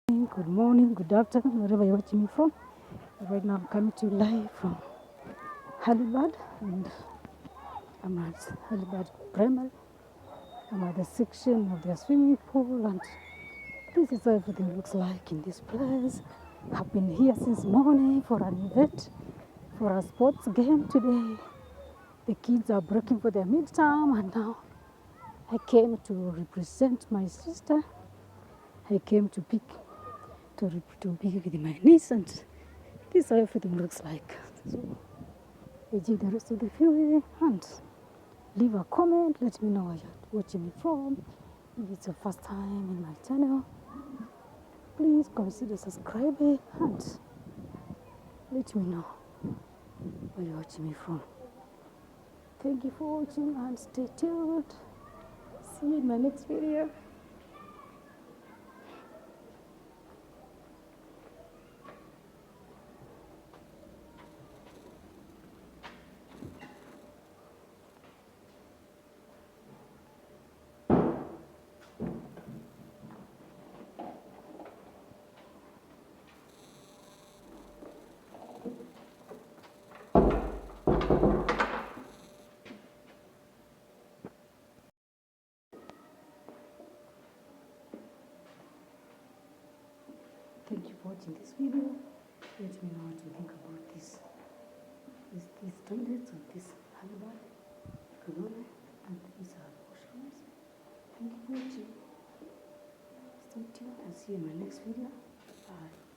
Good morning, good afternoon, wherever you're watching me from. Right now I'm coming to you live from Halibad, and I'm at Halibad Primary. I'm at the section of their swimming pool, and this is how everything looks like in this place. I've been here since morning for an event, for a sports game today. The kids are breaking for their midterm, and now I came to represent my sister. I came to be with my niece, and this is how everything looks like. So enjoy the rest of the video and leave a comment. Let me know where you're watching me from. If it's your first time in my channel, please consider subscribing and let me know where you're watching me from. Thank you for watching and stay tuned. See you in my next video. Thank you for watching this video. Let me know what you think about these toilets and this Halibad, Kathome, and these are washrooms. Thank you for watching. Stay tuned and see you in my next video. Bye.